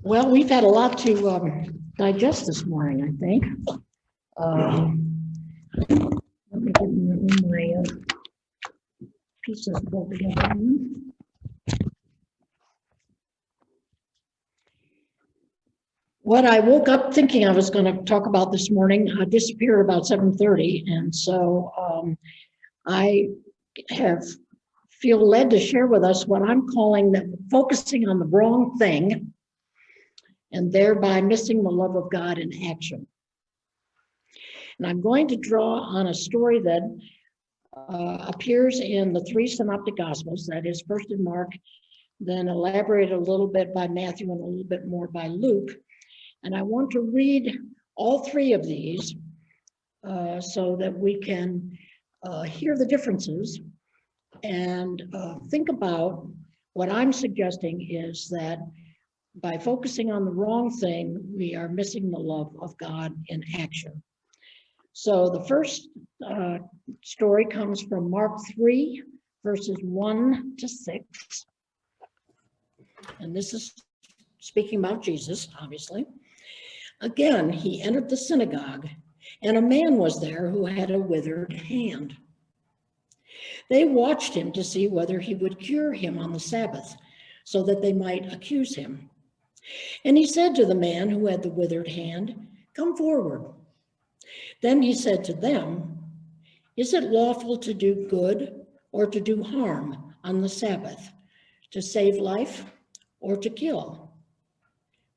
Well, we've had a lot to digest this morning, I think. Let me get my pieces pulled together. What I woke up thinking I was going to talk about this morning disappeared about 7:30, and so I feel led to share with us what I'm calling focusing on the wrong thing and thereby missing the love of God in action. And I'm going to draw on a story that appears in the 3 synoptic gospels, that is first in Mark, then elaborated a little bit by Matthew and a little bit more by Luke. And I want to read all 3 of these so that we can hear the differences and think about what I'm suggesting is that by focusing on the wrong thing, we are missing the love of God in action. So the first story comes from Mark 3, verses 1 to 6. And this is speaking about Jesus, obviously. Again, he entered the synagogue, and a man was there who had a withered hand. They watched him to see whether he would cure him on the Sabbath, so that they might accuse him. And he said to the man who had the withered hand, "Come forward." Then he said to them, "Is it lawful to do good or to do harm on the Sabbath, to save life or to kill?"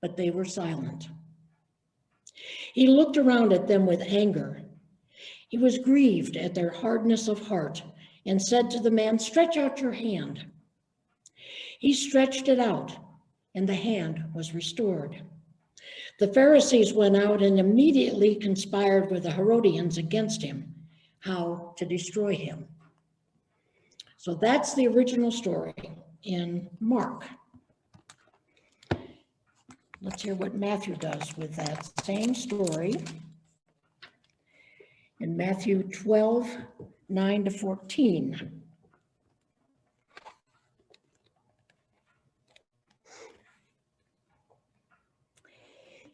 But they were silent. He looked around at them with anger. He was grieved at their hardness of heart and said to the man, "Stretch out your hand." He stretched it out, and the hand was restored. The Pharisees went out and immediately conspired with the Herodians against him, how to destroy him. So that's the original story in Mark. Let's hear what Matthew does with that same story. In Matthew 12, 9 to 14.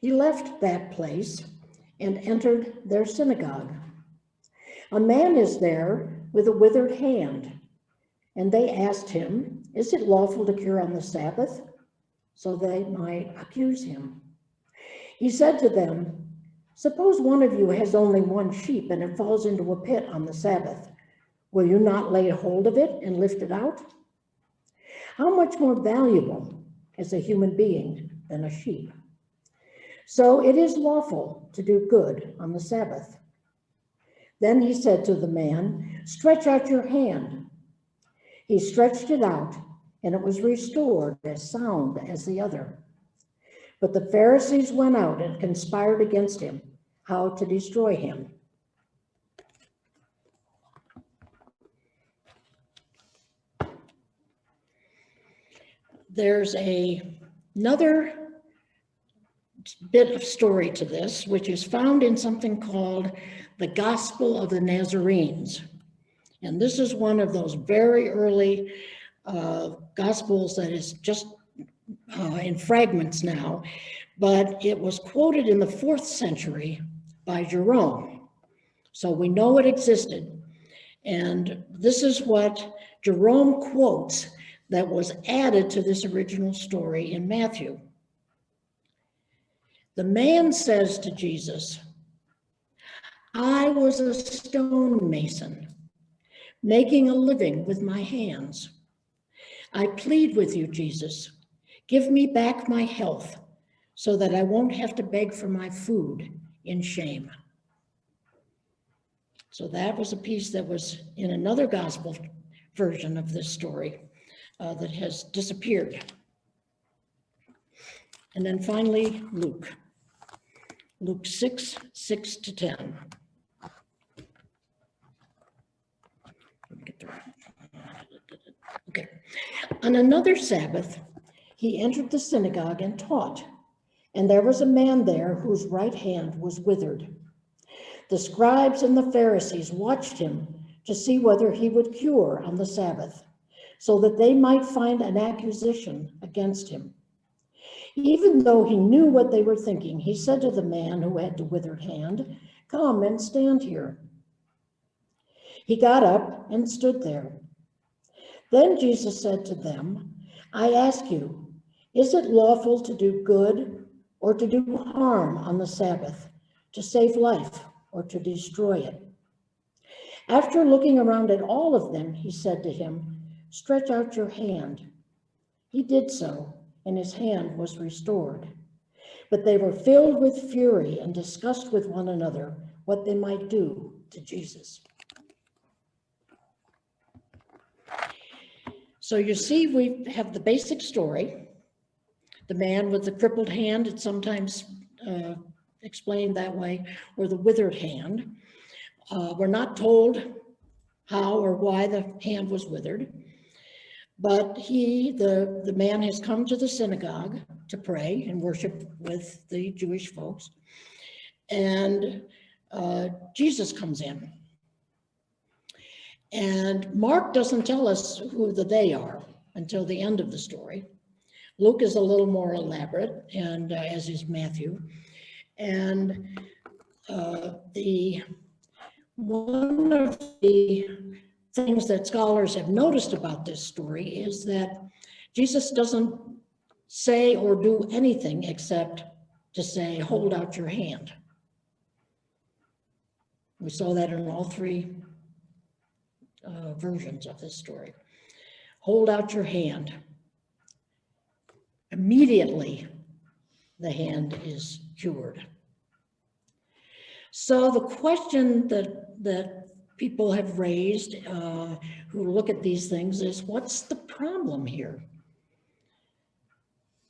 He left that place and entered their synagogue. A man is there with a withered hand, and they asked him, "Is it lawful to cure on the Sabbath?" So they might accuse him. He said to them, "Suppose one of you has only one sheep and it falls into a pit on the Sabbath. Will you not lay hold of it and lift it out? How much more valuable is a human being than a sheep? So it is lawful to do good on the Sabbath." Then he said to the man, "Stretch out your hand." He stretched it out, and it was restored as sound as the other. But the Pharisees went out and conspired against him, how to destroy him. There's another bit of story to this, which is found in something called the Gospel of the Nazarenes. And this is one of those very early Gospels that is just in fragments now, but it was quoted in the 4th century by Jerome. So we know it existed. And this is what Jerome quotes that was added to this original story in Matthew. The man says to Jesus, "I was a stonemason, making a living with my hands. I plead with you, Jesus, give me back my health so that I won't have to beg for my food in shame." So that was a piece that was in another gospel version of this story that has disappeared. And then finally, Luke 6, 6 to 10. Okay. On another Sabbath, he entered the synagogue and taught, and there was a man there whose right hand was withered. The scribes and the Pharisees watched him to see whether he would cure on the Sabbath, so that they might find an accusation against him. Even though he knew what they were thinking, he said to the man who had the withered hand, "Come and stand here." He got up and stood there. Then Jesus said to them, "I ask you, is it lawful to do good or to do harm on the Sabbath, to save life or to destroy it?" After looking around at all of them, he said to him, "Stretch out your hand." He did so, and his hand was restored. But they were filled with fury and discussed with one another what they might do to Jesus. So you see, we have the basic story. The man with the crippled hand, it's sometimes explained that way, or the withered hand. We're not told how or why the hand was withered, but the man has come to the synagogue to pray and worship with the Jewish folks, and Jesus comes in. And Mark doesn't tell us who the they are until the end of the story. Luke is a little more elaborate, and as is Matthew. And one of the things that scholars have noticed about this story is that Jesus doesn't say or do anything except to say, "Hold out your hand." We saw that in all three versions of this story. Hold out your hand. Immediately, the hand is cured. So the question that people have raised who look at these things is, what's the problem here?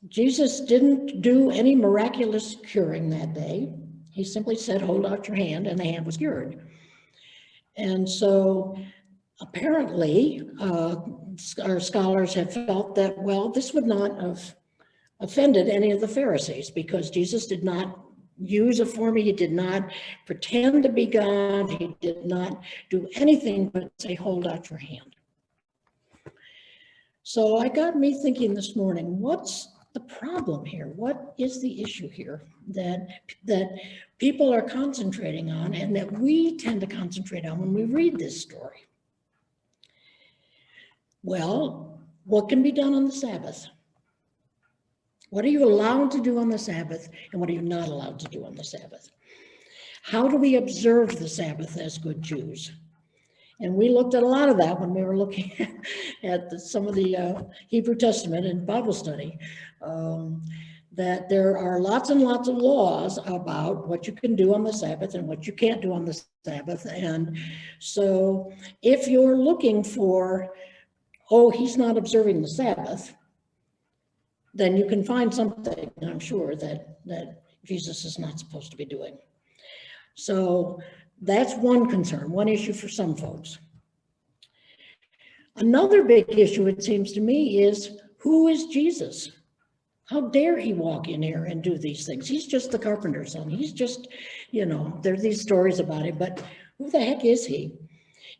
Jesus didn't do any miraculous curing that day. He simply said, "Hold out your hand," and the hand was cured. And so apparently, our scholars have felt that, well, this would not have offended any of the Pharisees, because Jesus did not use a formula. He did not pretend to be God. He did not do anything but say, "Hold out your hand." So I got me thinking this morning, what's the problem here? What is the issue here that people are concentrating on, and that we tend to concentrate on when we read this story? Well, what can be done on the Sabbath? What are you allowed to do on the Sabbath, and what are you not allowed to do on the Sabbath? How do we observe the Sabbath as good Jews? And we looked at a lot of that when we were looking at some of the Hebrew Testament and Bible study, that there are lots and lots of laws about what you can do on the Sabbath and what you can't do on the Sabbath. And so if you're looking for, oh, he's not observing the Sabbath, then you can find something, I'm sure, that Jesus is not supposed to be doing. So that's one concern, one issue for some folks. Another big issue, it seems to me, is who is Jesus? How dare he walk in here and do these things? He's just the carpenter's son. He's just, there are these stories about him, but who the heck is he?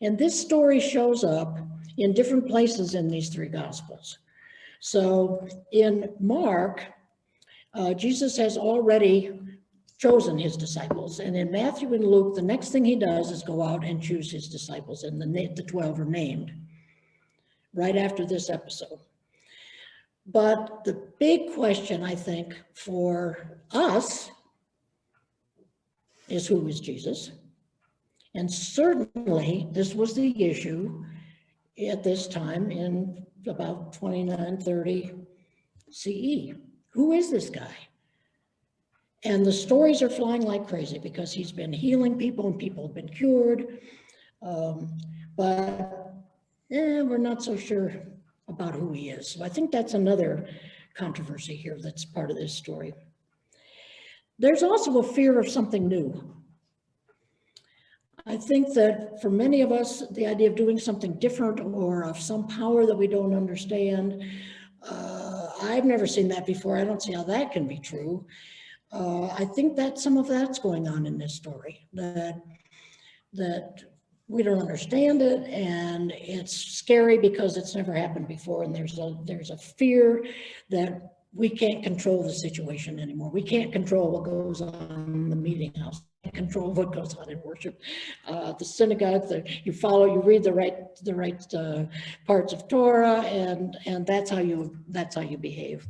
And this story shows up in different places in these three Gospels. So in Mark, Jesus has already chosen his disciples. And in Matthew and Luke, the next thing he does is go out and choose his disciples, and the 12 are named right after this episode. But the big question, I think, for us is, who is Jesus? And certainly this was the issue at this time in about 2930 CE. Who is this guy? And the stories are flying like crazy because he's been healing people and people have been cured. But we're not so sure about who he is. So I think that's another controversy here that's part of this story. There's also a fear of something new. I think that for many of us, the idea of doing something different or of some power that we don't understand, I've never seen that before. I don't see how that can be true. I think that some of that's going on in this story, that we don't understand it, and it's scary because it's never happened before, and there's a fear that we can't control the situation anymore. We can't control what goes on in the meeting house, control what goes on in worship. The synagogue, you read the right parts of Torah, and that's how you behave.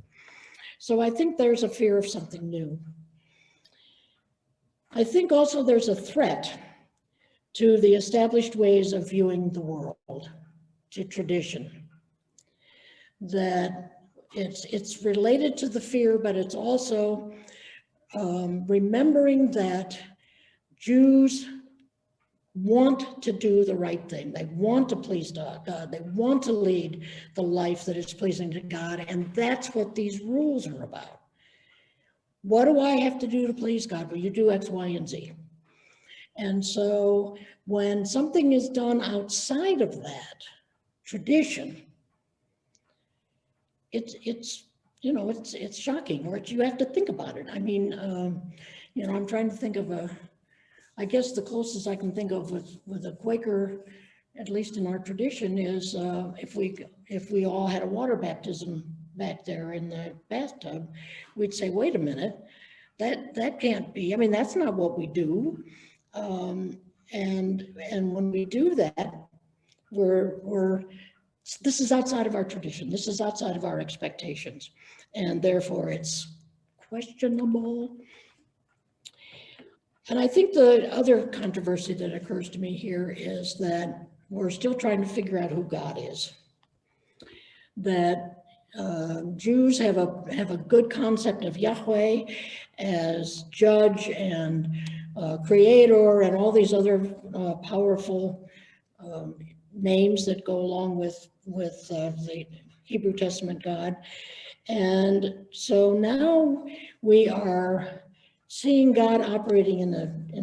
So I think there's a fear of something new. I think also there's a threat to the established ways of viewing the world, to tradition. That it's related to the fear, but it's also remembering that Jews want to do the right thing. They want to please God. They want to lead the life that is pleasing to God, and that's what these rules are about. What do I have to do to please God? Well, you do X, Y, and Z. And so when something is done outside of that tradition, it's shocking, or you have to think about it. I mean, I'm trying to think of I guess the closest I can think of with a Quaker, at least in our tradition, is if we all had a water baptism back there in the bathtub, we'd say, wait a minute, that can't be. I mean, that's not what we do. And when we do that, this is outside of our tradition. This is outside of our expectations, and therefore it's questionable. And I think the other controversy that occurs to me here is that we're still trying to figure out who God is. That Jews have a good concept of Yahweh as judge and creator and all these other powerful names that go along with the Hebrew Testament God. And so now we are seeing God operating in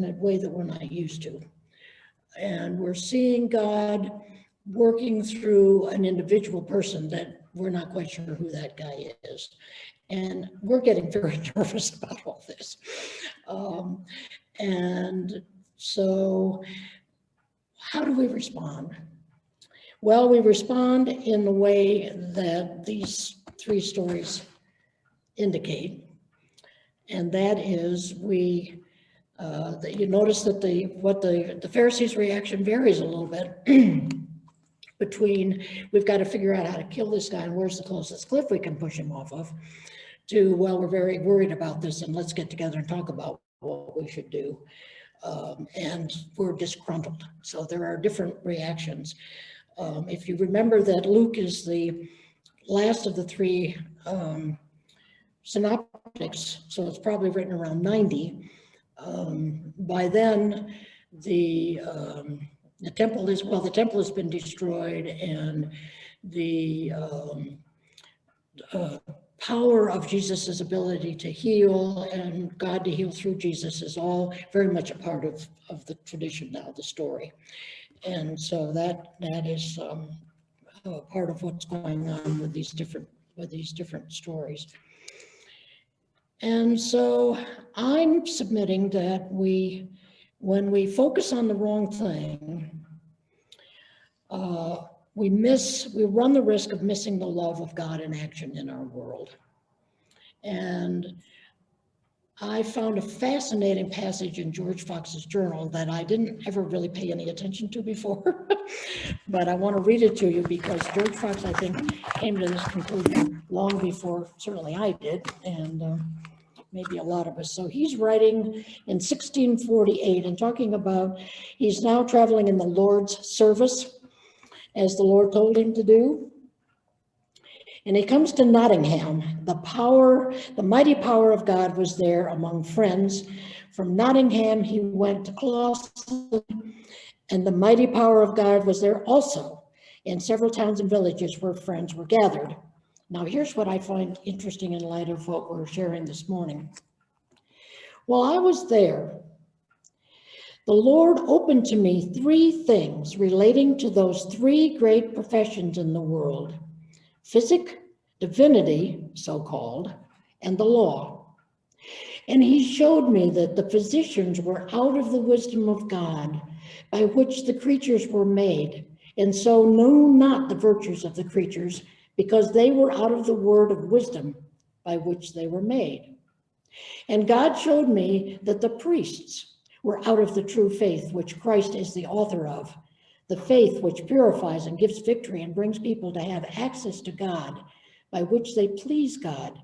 a way that we're not used to. And we're seeing God working through an individual person that we're not quite sure who that guy is. And we're getting very nervous about all this. And so how do we respond? Well, we respond in the way that these three stories indicate. And that is you notice that the Pharisees' reaction varies a little bit between we've got to figure out how to kill this guy and where's the closest cliff we can push him off of, to, well, we're very worried about this and let's get together and talk about what we should do. And we're disgruntled. So there are different reactions. If you remember that Luke is the last of the three synoptics, so it's probably written around 90. By then, the temple has been destroyed, and the power of Jesus's ability to heal and God to heal through Jesus is all very much a part of the tradition now, the story. And so that is part of what's going on with these different stories. And so I'm submitting that when we focus on the wrong thing, we run the risk of missing the love of God in action in our world. And I found a fascinating passage in George Fox's journal that I didn't ever really pay any attention to before, but I want to read it to you because George Fox, I think, came to this conclusion long before certainly I did, and maybe a lot of us. So he's writing in 1648 and talking about he's now traveling in the Lord's service as the Lord told him to do. And he comes to Nottingham. The mighty power of God was there among friends. From Nottingham, he went to Clawson, and the mighty power of God was there also in several towns and villages where friends were gathered. Now, here's what I find interesting in light of what we're sharing this morning. While I was there, the Lord opened to me three things relating to those three great professions in the world: physic, divinity, so-called, and the law. And he showed me that the physicians were out of the wisdom of God, by which the creatures were made, and so know not the virtues of the creatures, because they were out of the word of wisdom by which they were made. And God showed me that the priests were out of the true faith, which Christ is the author of, the faith which purifies and gives victory and brings people to have access to God, by which they please God,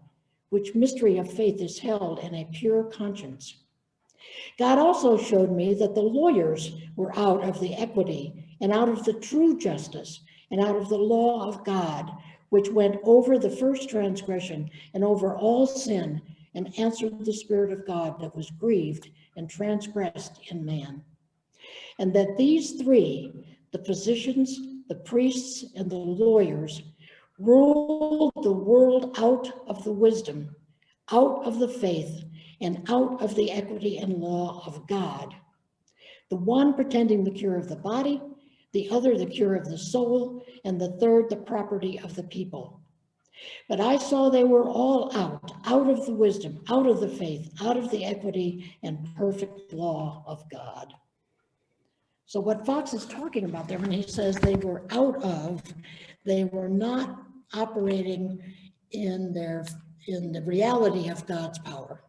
which mystery of faith is held in a pure conscience. God also showed me that the lawyers were out of the equity and out of the true justice and out of the law of God, which went over the first transgression and over all sin and answered the Spirit of God that was grieved and transgressed in man. And that these three, the physicians, the priests, and the lawyers, ruled the world out of the wisdom, out of the faith, and out of the equity and law of God. The one pretending the cure of the body, the other the cure of the soul, and the third the property of the people. But I saw they were all out of the wisdom, out of the faith, out of the equity and perfect law of God. So what Fox is talking about there when he says they were out of, they were not operating in the reality of God's power.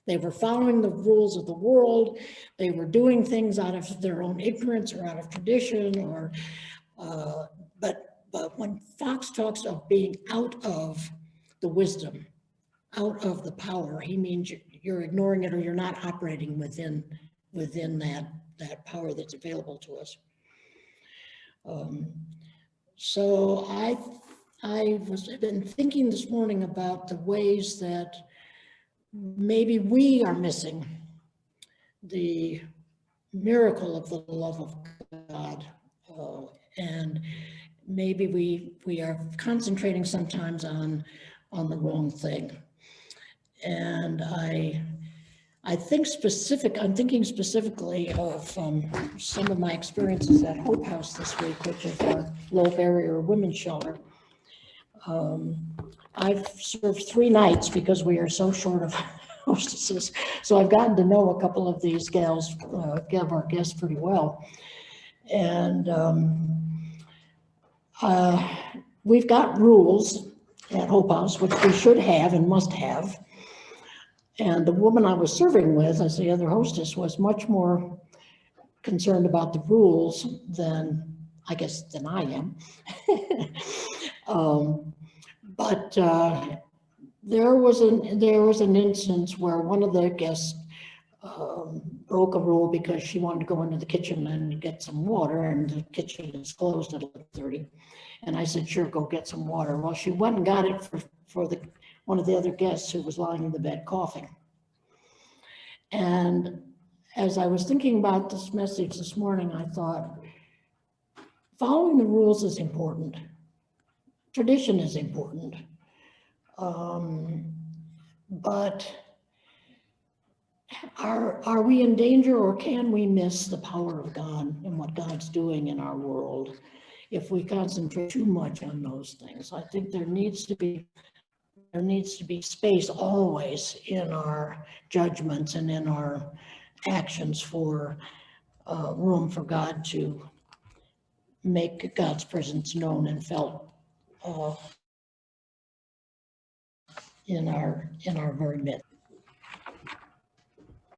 They were following the rules of the world. They were doing things out of their own ignorance or out of tradition, or but when Fox talks of being out of the wisdom, out of the power, he means you're ignoring it or you're not operating within that power that's available to us. So I've been thinking this morning about the ways that maybe we are missing the miracle of the love of God, and maybe we are concentrating sometimes on the wrong thing. And I'm thinking specifically of some of my experiences at Hope House this week, which is our low barrier women's shelter. I've served 3 nights because we are so short of hostesses. So I've gotten to know a couple of these gals, our guests pretty well. And we've got rules at Hope House, which we should have and must have. And the woman I was serving with, as the other hostess, was much more concerned about the rules than I am. But there was an instance where one of the guests broke a rule because she wanted to go into the kitchen and get some water, and the kitchen is closed at 11:30. And I said, sure, go get some water. Well, she went and got it for one of the other guests who was lying in the bed coughing. And as I was thinking about this message this morning, I thought, following the rules is important. Tradition is important. But are we in danger, or can we miss the power of God and what God's doing in our world if we concentrate too much on those things? I think there needs to be space always in our judgments and in our actions for room for God to make God's presence known and felt in our very midst.